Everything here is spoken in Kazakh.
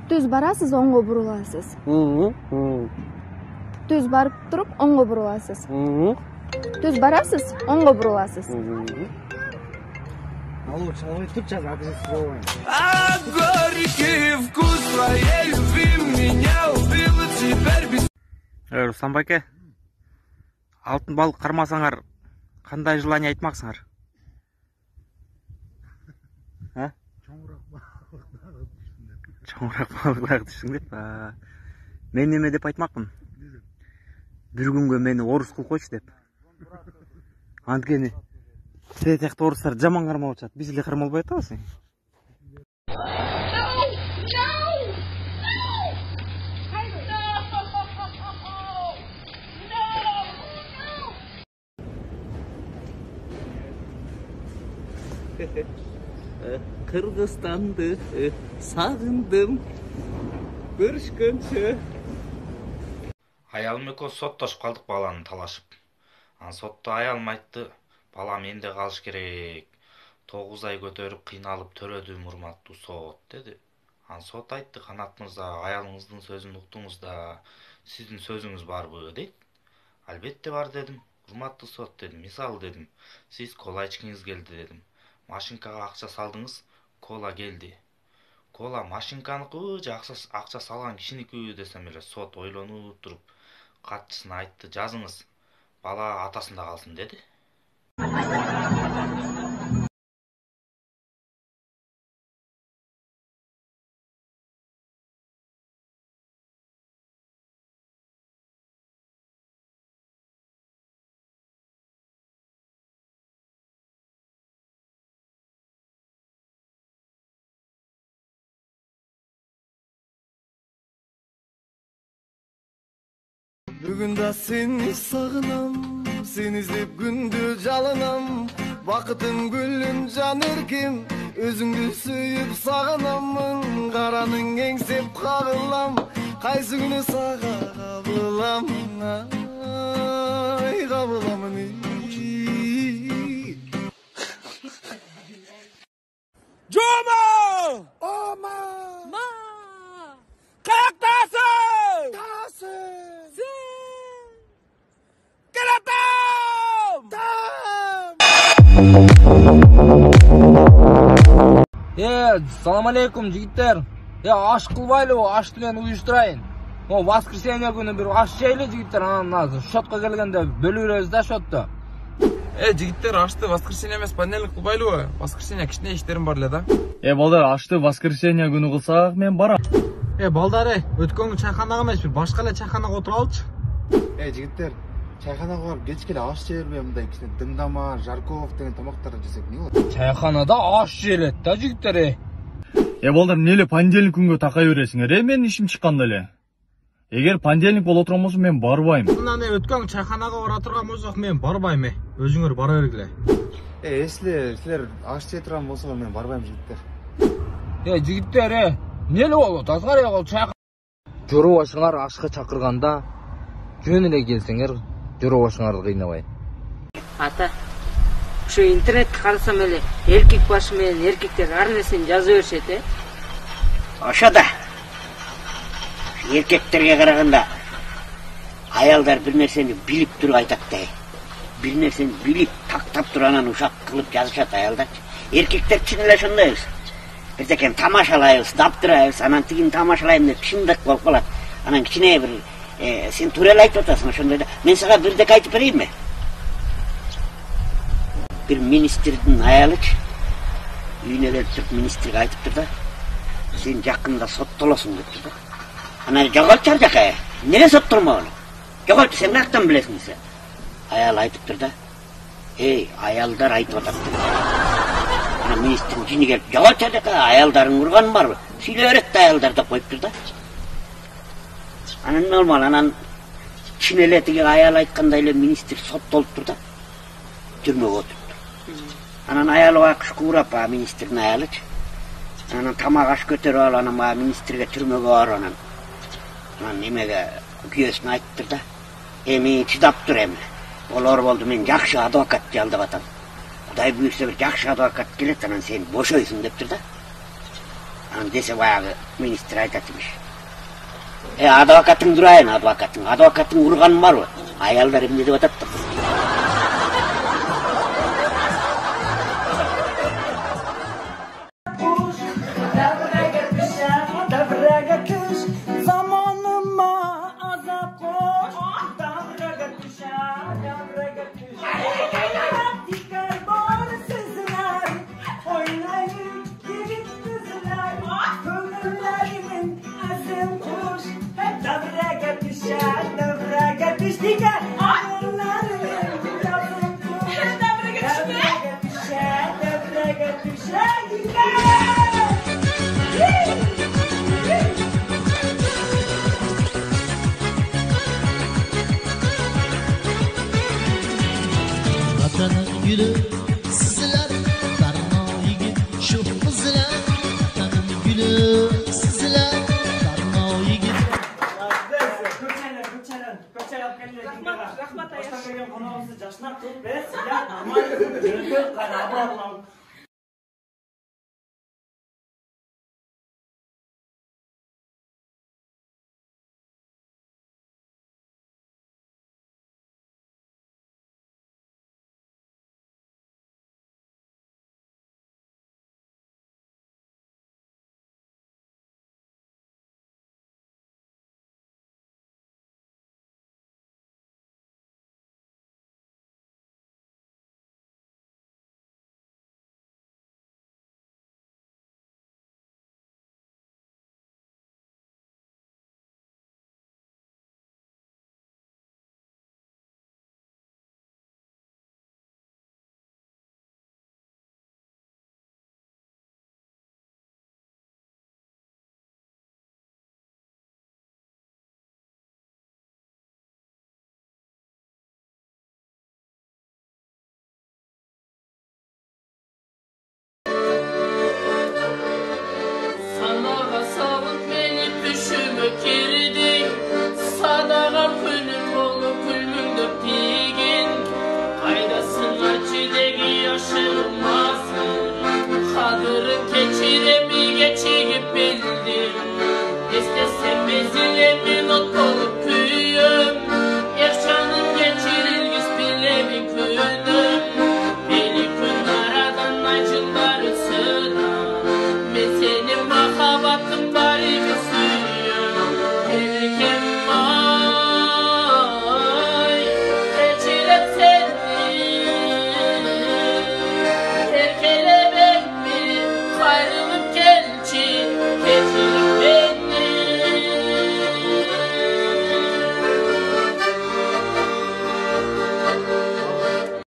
Düz barasiz, oңго буруласыз. Düz barıp turup, oңго буруласыз. Düz barasiz, oңго буруласыз. Алло, человек, тут сейчас адрес слово. А горький вкус твоей любви меня убил теперь без... Руслан байке, алтын балық қармасаңар, қандай желание айтмақсыңар? Çoğurak balıklar düştün деп. Мен неме деп айтмақпын. Bir күнге мені орыс қылып қойшы деп. Анткени сетекті орыстар жаман қармап жатады. Бізге қармалбай атабыз. Kırgızstan'dı, sağındım, görüşkөнчө. Аялым экөө соттошуп калдык баланы талашып. Сотто аялым айтты, балам энде калыш керек. 9 ай көтөрүп кыйналып төрөдүм урматтуу сот деди. Сот айтты, Канат мырза, аялыңыздын сөзүн уктуңуз да, сиздин сөзүңүз барбы дейт. Албетте бар дедим. Урматтуу сот дедим. Мисалы дедим, сиз кола ичкиңиз келди дедим. Машинкага акча салдыңыз, кола келди. Кола машинканыкы же акча салган кишиники десем эле сот ойлонуп туруп катчысына айтты, жазыңыз, бала атасында калсын деди. Бүгүн да сени сагынам, сени издеп күндү жалынам. Бакытым гүлүм жан эрким, өзүңдү сүйүп сагынаммын. Караның эңсеп кагылам, кайсы күнү сага кабылам, ай кабыламын. Жома! Ома! Ма! Каяктасың? Тасың! Салам алейкум, жигиттер. Аш кылбайлы, ашты мен уюштурайын. Воскресенье күнү бир аш жейли, жигиттер. Анан азыр шотко келгенде бөлүп беребиз да шотто. Жигиттер, ашты воскресенье эмес, понедельник кылбайлыбы? Воскресенье кичине иштерим бар эле да. Балдар, ашты воскресенье күнү кылсак мен барам. Балдар, өткөнгү чайханага эмес, бир башка эле чайханага отуралычы. Жигиттер, чайханага барып кечке эле аш жей бербей, мындай кичине дымдама, жарков деген тамактарды жесек эмне болот? Чайханада аш жейилет да, жигиттер. Балдар, эмне понедельник күнгө такай бересиңер? Мен ишим чыкканда эле. Эгер понедельник боло турган болсо мен барбайм. Мындан өткөн чайханага бара турган болсок мен барбайм. Өзүңөр бара бергиле. Силер аш жей турган болсо мен барбайм, жигиттер. Жигиттер, эмне болот? Азгар ал чайхана. Жоробашыңар ашка чакырганда жөн эле келсеңер, жоробашыңарды кыйнабай. Ата, ушу интернетти карасам эле эркек башы менен эркектер ар нерсени жаза беришет, Ошо да. Эркектерге караганда аялдар бир нерсени билип туруп айтат да. Бир нерсени билип, тактап туруп анан ушак кылып жазышат аялдарчы. Эркектер чын эле ошондойбуз. Бирдекени тамашалайбыз, таптырайбыз, анан тигини тамашалайм деп чындык болуп калат. Анан кичине бир сен туура эле айтып атасың ошондой да. Мен сага бирдеке айтып берейинби? Бир министрдин аялычы үйүнө келип туруп министрге айтыптыр да. Сен жакында соттолосуң дептир да. Анан жоголчу ар жака. Эмне соттолмогон? Жоголчу сен каяктан билесиң сен? Аял айтыптыр да. Аялдар айтып атат. Анан министрдин жини келип, жоголчу ар жака, аялдарың урганың барбы? Сүйлөп берет да аялдар деп коюптур да. Анан нормал, анан чын эле тиги аял айткандай эле министр соттолуптур да. Түрмөгө отуруптур. Анан аялы акыш куурап, министрдин аялычы. Анан тамак аш көтөрүп алып, анан министрге түрмөгө барып, анан немеге күйөөсүнө айтыптыр да. Мен чыдап тур эми. Болор болду, мен жакшы адвокат жалдап атам. Құдай бұйырса бір жақсы адвокат келеді, анан сен бошойсың деп тұр да. Аны десе баяғы министр айтатыmış. Адвокатың дұрайын, адвокатың. Адвокатың ұрғаның бар ғой. Аялдар емне деп ататты. Vatanın gülü sizler, darmoyigi şu kızlar. Vatanın gülü sizler, darmoyigi. Rahmat aya. Başta kelgan qonog'imizni jashnab turib, biz sizlar amal qilib, qanday